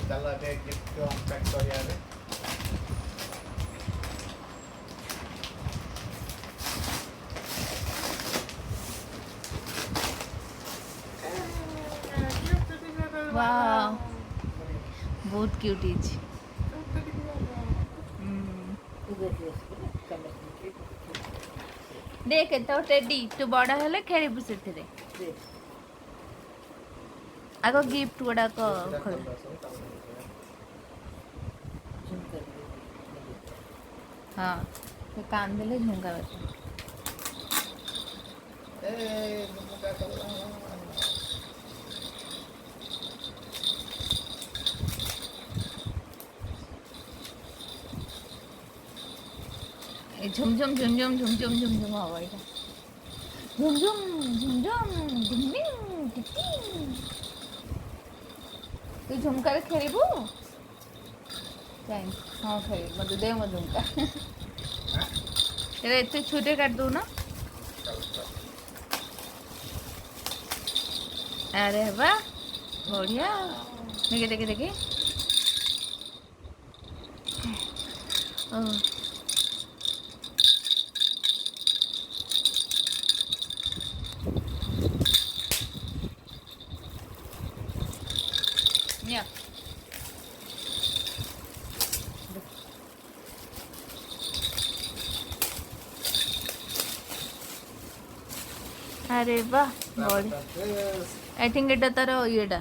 चलो अबे गिफ्ट को अनपैक कर यार वाह बहुत क्यूट इज देख तो टेडी तू बड़ा हेले खेलिबु सेथिरे आगो गिफ्ट गुड़ा को खोल हाँ तो कान देले झुमका बस ए झुमका कर झुमझुम झुमझुम झुमझुम झुमझुम हवा এটা झुमझुम झुमझुम ढिंगिंग टिटिंग तू झुमका रे खेलिबु थैंक हां खेल मत दे मत झुमका तेरे इतने छोटे काट दो ना अरे वाह बढ़िया देखे देखे देखे ओह या अरे वाह बढ़िया आई थिंक एटा तार येडा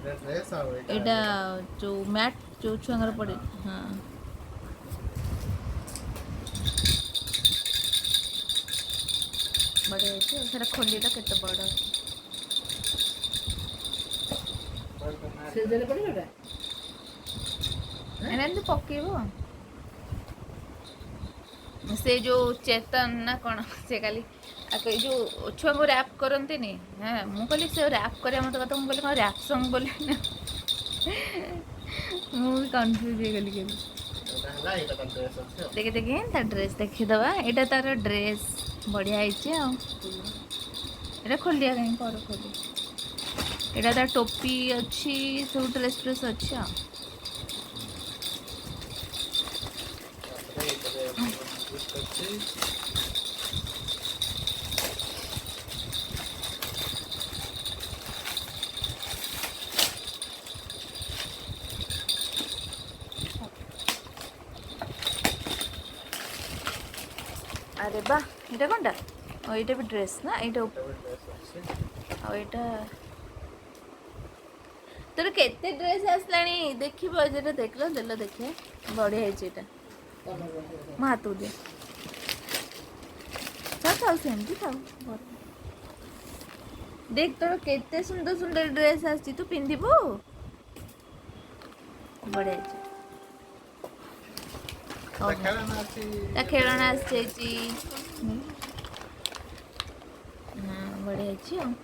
ड्रेस आ एटा जो मैट जो छुआंगर पड़े हाँ बढ़िया है सेटा खोलीटा केते बड़ से देले पड़ेगा एने तो पकेबो से जो चेतन ना कौन से खाली जो छुआ को रैप करते नहीं हाँ मुझे कहली से रैप कर मत कथा मुझे कहली रैप सॉन्ग बोले ना मुझे कन्फ्यूज हो गली देखे देखे ता ड्रेस देखीदबा यहाँ तार ड्रेस बढ़िया है खोल दिया कहीं पर खोल यहाँ तार टोपी अच्छी सब ड्रेस ड्रेस अच्छी अरे बा ये कौन टा ये भी ड्रेस ना ये तोर केते ड्रेस आसलानी देखी जेटा देख लो देख लो देखिए बढ़िया है मो हाथ दे था सेमती था देख तोर केते सुंदर सुंदर ड्रेस आसी तू पिंधिबू बढ़िया है खेलना आसी हाँ बढ़िया है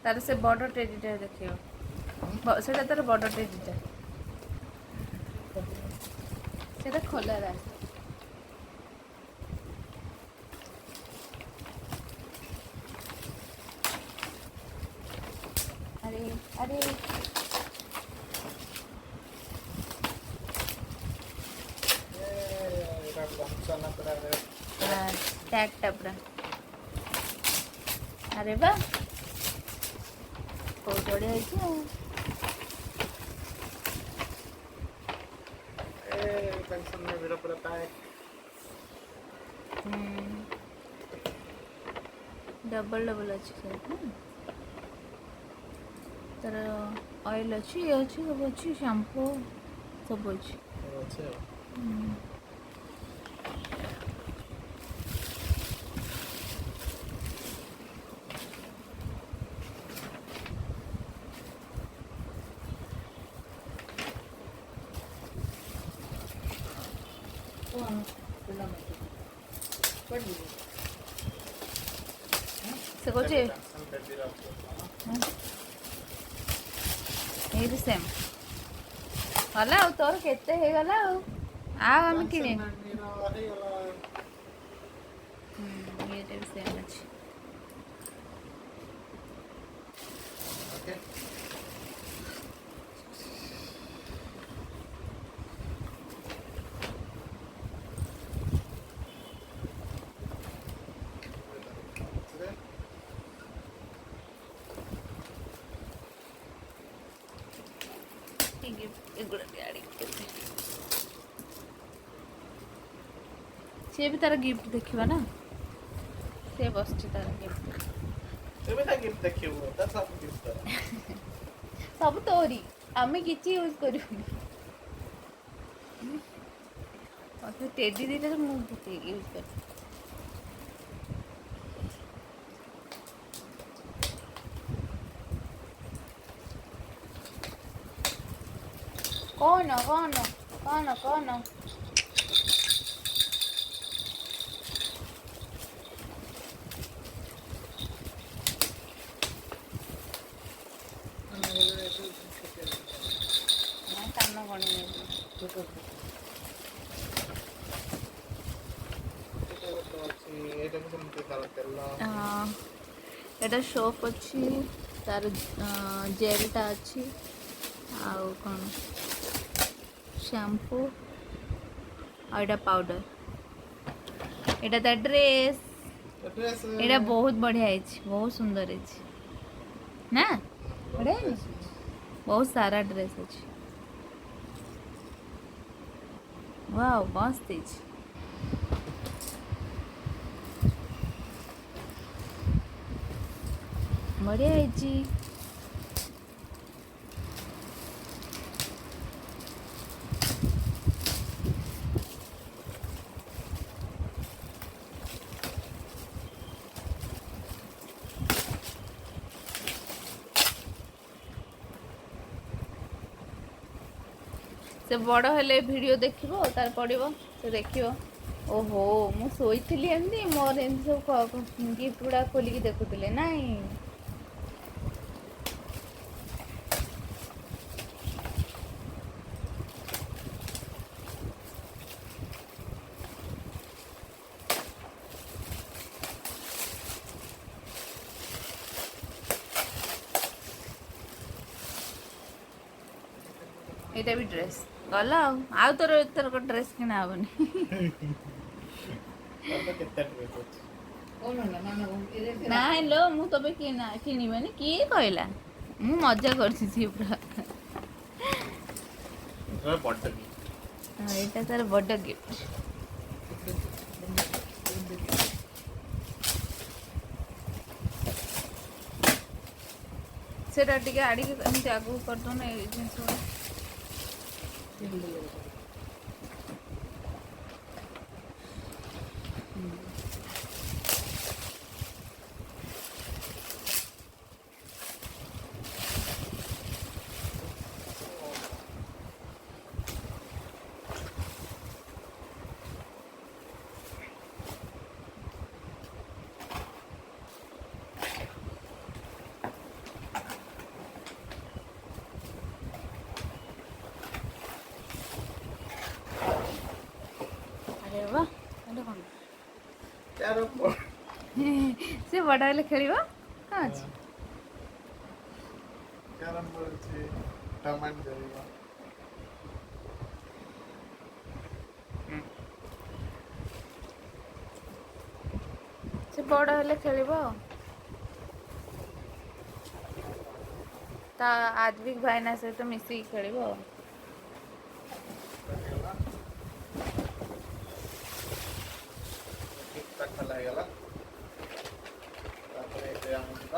तार से बड़ टेडीटा देखियो सेटा तार बड़ टेडीटा सेटा खोला रास्ता अरे अरे टैग टपरा अरे वाह बहुत बढ़िया है डबल डबल अच्छी तार ऑयल अच्छी ये अच्छी सब अच्छी शैम्पू सब अच्छी से कौचे ये भी सेम गला आ तोर केते हे गला आ हम किने ନାନୀର ହେଇଗଲା। ये भी सेम अछि ଓକେ गिफ्ट एगुड़ा भी आड़ी सी भी तार गिफ्ट देखिबा ना से बसची तार गिफ्ट ଏବେ ତା ଗିଫ୍ଟ ଦେଖିବୁ ତା ସବୁ ଗିଫ୍ଟ सब तोरी आमे किछि यूज करिबनी और टेडी दिले तो मु यूज कर कौन मैं कान गणी ଛୋଟ ଅଛି ଏଇଟା ବି ସେମିତି ତାର ତେଲ एटा सोप अच्छी तार जेलटा अच्छी आउ कौन शैम्पू और एटा पाउडर एटा ता ड्रेस ଡ୍ରେସ୍ एटा बहुत बढ़िया है बहुत सुंदर है ना बढ़िया है बहुत सारा ड्रेस अच्छी वाओ मस्त है बढ़िया है जी से बड़ हेले वीडियो देखिबो तार पड़िबो से देखिबो ओहो मु सोईथिली एमती मोर एमती सब गिफ्ट गुड़ा खोलिकी देखुଥିଲେ ନାଇଁ ଏଇଟା ବି ଡ୍ରେସ୍ ଗଲା ଆଉ ତୋର ଏଥରକ ଡ୍ରେସ୍ କିଣା ହବନି ତାର କେତେ ଡ୍ରେସ୍ ଅଛି କଣ ହେଲା ମାମା କଣ ନାଇଁ ଲୋ ମୁଁ ତବେ କିଣିବନି କିଏ କହିଲା ମୁଁ ମଜା କରିଛି ସିଏ ପୁରା ଏଇଟା ବଡ ଗିଫ୍ଟ ଏଇଟା ତାର ବଡ଼ ଗିଫ୍ଟ ସେଟା ଟିକେ ଆଡ଼ିକି ଏମିତି ଆଗକୁ କରିଦେଉନ ଏଇ ଜିନିଷ ଗୁଡ଼ା ବାବା ଏଇଟା କ'ଣ ତାର ସେ ବଡ଼ ହେଲେ ଖେଳିବ କ'ଣ ଅଛି କ୍ୟାରମ୍ ବୋର୍ଡ ଅଛି ଟମାଟୋ ଜଳିବ ସେ ବଡ଼ ହେଲେ ଖେଳିବ ତା ଆଦ୍ଭିକ ଭାଇନା ସହିତ ମିଶିକି ଖେଳିବ ଖୋଲା ହେଇଗଲା ତାପରେ ଏବେ ଆମର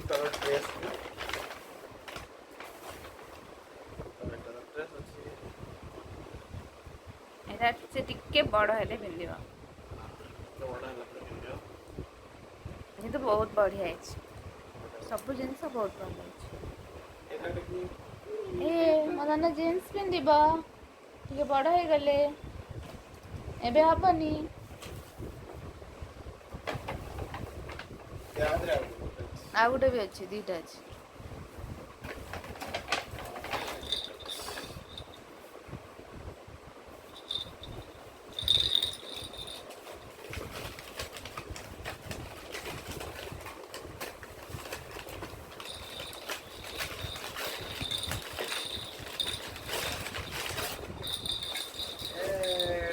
ତାର ଡ୍ରେସ୍ ଅଛି ଏଇଟା ସେ ଟିକେ ବଡ଼ ହେଲେ ପିନ୍ଧିବ ବଡ଼ ହେଲା ପରେ ପିନ୍ଧିବ କିନ୍ତୁ ବହୁତ ବଢ଼ିଆ ହେଇଛି ସବୁ ଜିନିଷ ବହୁତ ଭଲ ହେଇଛି ଏଇଟା ଟିକେ ଏ ମଦନ ଜିନ୍ସ ପିନ୍ଧିବ ଟିକେ ବଡ଼ ହେଇଗଲେ ଏବେ ହବନି ୟାଦରେ ଆଉ ଆଉ ଗୋଟେ ବି ଅଛି, ଦୁଇଟା ଅଛି।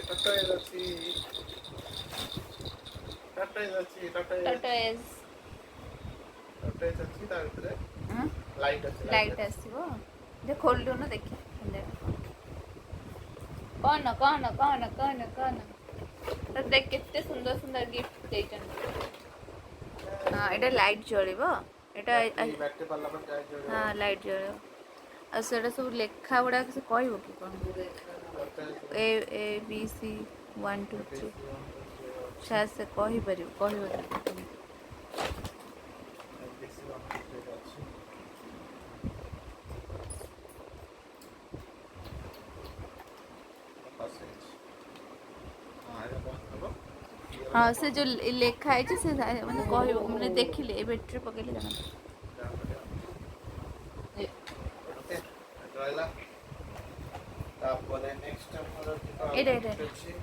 ଟଟଏଜ୍ ଅଛି, ଟଟଏଜ୍ ଅଛି, ଟଟଏଜ୍ ଟଟଏଜ୍ ଅଛି ତା ଭିତରେ ହଁ ଲାଇଟ୍ ଅଛି, ଲାଇଟ୍ ଆସିବ। ଯେ ଖୋଲିଲୁନ ଦେଖି କଣ କଣ କଣ କଣ କଣ ତ ଦେଖ କେତେ ସୁନ୍ଦର ସୁନ୍ଦର ଗିଫ୍ଟ ଦେଇଛନ୍ତି। ହଁ ଏଇଟା ଲାଇଟ୍ ଜଳିବ, ଏଇଟା ବ୍ୟାଟେରୀ ପାଲା ପରେ ଲାଇଟ୍ ଜଳିବ। ହଁ ଲାଇଟ୍ ଜଳିବ। ଆଉ ସେଇଟା ସବୁ ଲେଖା ଗୁଡ଼ାକ ସେ କହିବ କି କଣ? ଏ ବି ସି 1 2 3 ସାର୍ ସେ କହିପାରିବ, କହିବ। ହଁ ସେ ଯୋଉ ଲେଖା ହେଇଛି ସେ ମାନେ କହିବ, ମାନେ ଦେଖିଲେ ଏ ବ୍ୟାଟେରୀ ପକେଇଲେ ଜଣା। ରହିଲା। ତାପରେ ନେକ୍ସଟ ଆମର ଏଇଟା ଏଇଟା ଅଛି।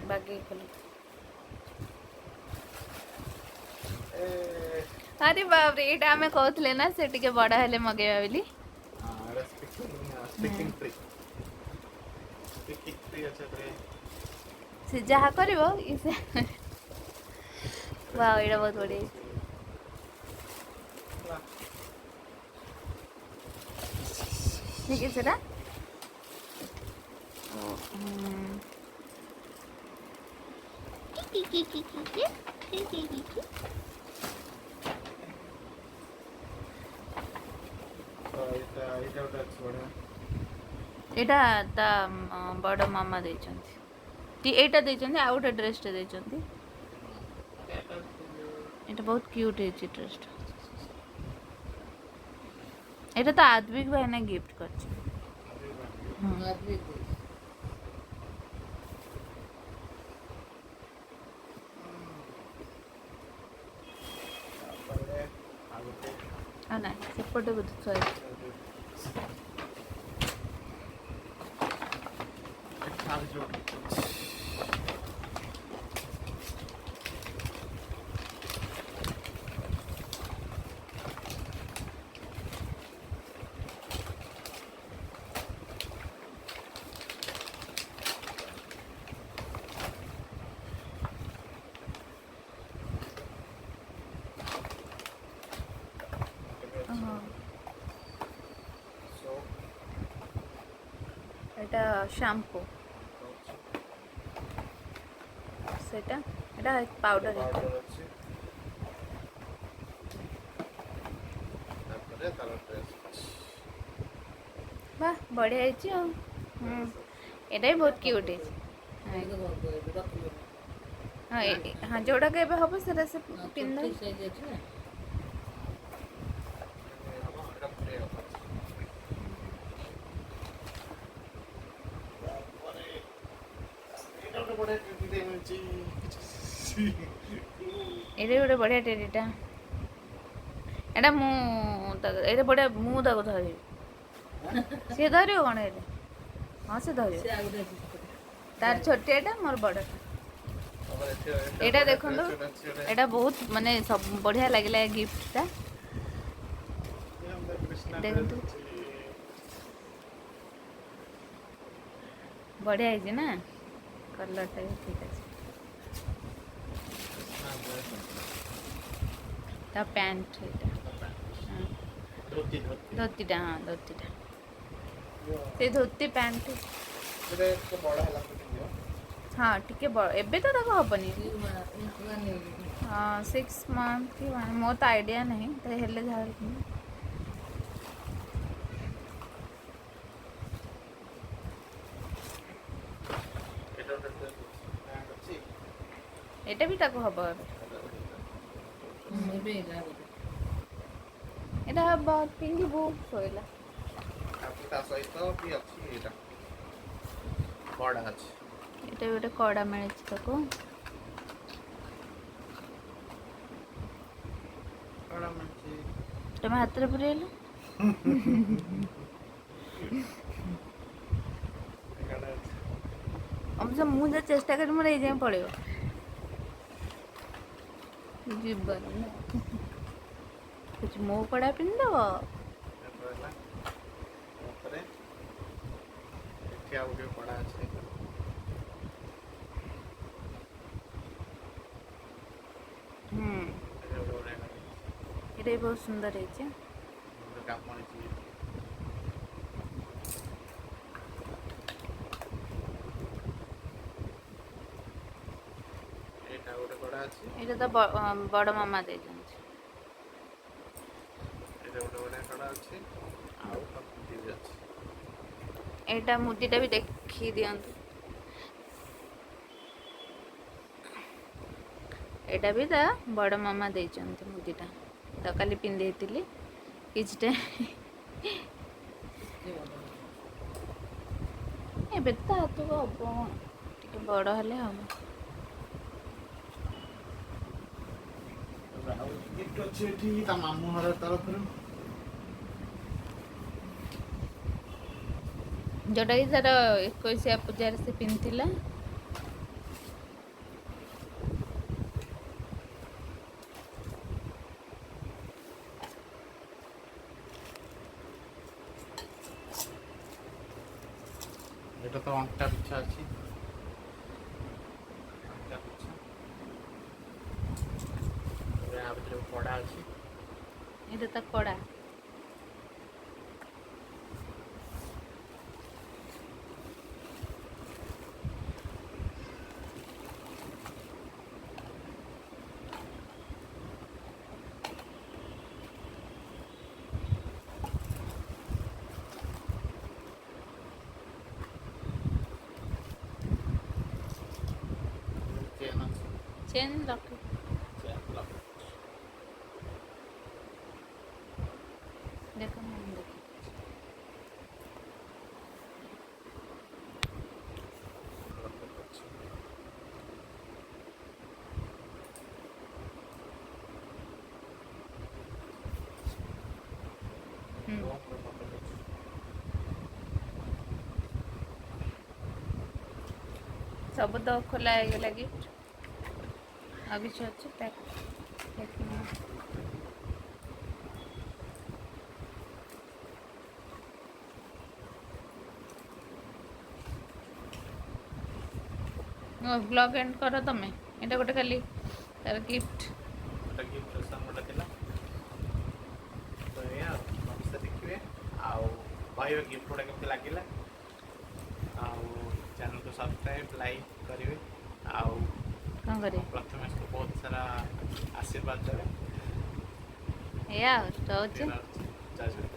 ବାଗେଇ ଖୋଲ। ଆରେ ବାପରେ, ଏଇଟା ଆମେ କହୁଥିଲେ ନା ସେ ଟିକେ ବଡ଼ ହେଲେ ମଗେଇବା ବୋଲି। ସେ ଯାହା କରିବ ସେ ୱାଓ, ଏଇଟା ବହୁତ ବଢ଼ିଆ ହେଇଛି। ଠିକ୍ ଅଛି ସେଟା। ଏଇଟା ତା ବଡ଼ ମାମା ଦେଇଛନ୍ତି। ଏଇଟା ଦେଇଛନ୍ତି, ଆଉ ଗୋଟେ ଡ୍ରେସ୍ଟେ ଦେଇଛନ୍ତି। ଏଇଟା ବହୁତ କ୍ୟୁଟ୍ ହେଇଛି ଡ୍ରେସ୍ଟା। ଏଇଟା ତ ଆଦ୍ବିକ ଭାଇନା ଗିଫ୍ଟ କରିଛି। ଆଉ ନାଇଁ ସେପଟେ ବୋଧେ ଥୁଆ ହେଇଛି। এটা শ্যাম্পু, সেটা এটা পাউডার ଅଛି। ତାପରେ ତାର ଡ୍ରେସ୍ ଅଛି। ବାহ ବଢ଼ିଆ ହେଇଛି ଆଉ। ଏଇଟା ବି ବହୁତ କ୍ୟୁଟ୍ ହେଇଛି। ହଁ ହଁ ଯୋଉଟାକ ଏବେ ହବ ସେଟା ସେ ପିନ୍ଧ। ଏଇଟା ଗୋଟେ ବଢ଼ିଆ ଟେଡିଟା। ଏଇଟା ମୁଁ ଏଇଟା ବଢ଼ିଆ, ମୁଁ ତାକୁ ଧରିବି। ସିଏ ଧରିବ କଣ ଏଇଟା? ହଁ ସେ ଧରିବ। ତାର ଛୋଟିଆଟା, ମୋର ବଡ଼ଟା। ଏଇଟା ଦେଖନ୍ତୁ, ଏଇଟା ବହୁତ ମାନେ ସବୁ ବଢ଼ିଆ ଲାଗିଲା ଏ ଗିଫ୍ଟଟା। ଦେଖନ୍ତୁ ବଢ଼ିଆ ହେଇଛି ନା, କଲର୍ଟା ବି ଠିକ୍ ଅଛି। ତା ପ୍ୟାଣ୍ଟ ଏଇଟା। ଧୋତି ଧୋତି ଧୋତିଟା ହଁ ଧୋତିଟା ସେ ଧୋତି ପ୍ୟାଣ୍ଟ ଏବେ ଟିକେ ବଡ଼ ହେଲା ତ ପିନ୍ଧିବ। ହଁ ଟିକେ ଏବେ ତ ତାକୁ ହବନି ମାନେ ହଁ 6 month କି ମୋର ତ ଆଇଡ଼ିଆ ନାହିଁ ତ ହେଲେ ଯାହା ପିନ୍ଧିବି। ଏଇଟା ଗୋଟେ ପ୍ୟାଣ୍ଟ ଅଛି। ଏଇଟା ବି ତାକୁ ହବ ଏବେ ଏବେ ଏଇଟା ଗୋଟେ ଏଇଟା ହବ ପିନ୍ଧିବୁ ଶୋଇଲା। ତାପରେ ତା ସହିତ ବି ଅଛି ଏଇଟା କଡ଼ା ଅଛି। ଏଇଟା ବି ଗୋଟେ କଡ଼ା ମିଳିଛି ତାକୁ। କଡ଼ା ମିଳିଛି। ତମେ ହାତରେ ପୁରେଇଲ। କଡ଼ା ଅଛି। ଅବଶ୍ୟ ମୁଁ ଯା ଚେଷ୍ଟା କରି ମୋର ଏଇ ଯାଏଁ ପଳେଇବ। ଯିବନି ନା କହୁଛି ମୋ କଡ଼ା ପିନ୍ଧିଦବ। ତାପରେ ହେଲା ତାପରେ ଏଠି ଆଉ ଗୋଟେ କଡ଼ା ଅଛି। ହୁଁ ଏଇଟା ଗୋଟେ ବଢ଼ିଆ କଡ଼ା ଅଛି। ଏଇଟା ବି ବହୁତ ସୁନ୍ଦର ହେଇଛି। ଗୋଟେ କାମ ହେଇଛି। ଏଇଟା ଗୋଟେ କଡ଼ା ଅଛି। ଏଇଟା ତ ବଡ଼ ମାମା ଦେଇଛନ୍ତି। ଏଇଟା ଗୋଟେ ବଢ଼ିଆ କଡ଼ା ଅଛି। ଆଉ ମୁଦି ବି ଅଛି। ଏଇଟା ମୁଦିଟା ବି ଦେଖି ଦିଅନ୍ତୁ। ଏଇଟା ବି ତା ବଡ଼ ମାମା ଦେଇଛନ୍ତି ମୁଦିଟା। ତ କାଲି ପିନ୍ଧେଇଥିଲି କିଛିଟା ଏବେ ତ ତା ହାତକୁ ହବ ଟିକେ ବଡ଼ ହେଲେ ହବ। ଆଉ ଗିଫ୍ଟ ଅଛି ଏଠି ତା ମାମୁଁ ଘର ତରଫରୁ। ଯେଉଁଟାକି ତାର 21 ପୂଜାରେ ସେ ପିନ୍ଧିଥିଲା। ଏଇଟା ତ ଅଣ୍ଟା ପିଛା ଅଛି। ଅଣ୍ଟା ପିଛା। ଆ ଭିତରେ କଡ଼ା ଅଛି। ଏଇଟା ତା କଡ଼ା। ଚେନ୍ ଅଛି। ଚେନ୍ ରଖ। Chain lock. ଦେଖ ମୁଁ ଦେଖି ଲକେଟ୍ ଅଛି। ହୁଁ ଲକେଟ୍ ଅଛି। ସବୁ ତ ଖୋଲା ହେଇଗଲା ଗିଫ୍ଟ। ଆଉ କିଛି ଅଛି ପ୍ୟାକ୍। ବ୍ଲଗ୍ ଏଣ୍ଡ କର ତମେ। ଏଇଟା ଗୋଟେ ଖାଲି ତାର ଗିଫ୍ଟ। ଗୋଟେ ଗିଫ୍ଟ ସାଙ୍ଗଟା ଥିଲା। ତ ଏଇଆ ଆଉ ସମସ୍ତେ ଦେଖିବେ ଆଉ କହିବେ ଗିଫ୍ଟ ଗୁଡ଼ା କେମିତି ଲାଗିଲା। ଆଉ ଚ୍ୟାନେଲକୁ ସବସ୍କ୍ରାଇବ୍ ଲାଇକ୍ କରିବେ। ଆଉ କ'ଣ ଆମ କରିବେ ପ୍ରଥମେଶକୁ ବହୁତ ସାରା ଆଶୀର୍ବାଦ ଦେବେ। ଏଇଆ ଆଉ ରହୁଛି। ଜୟ ଶ୍ରୀ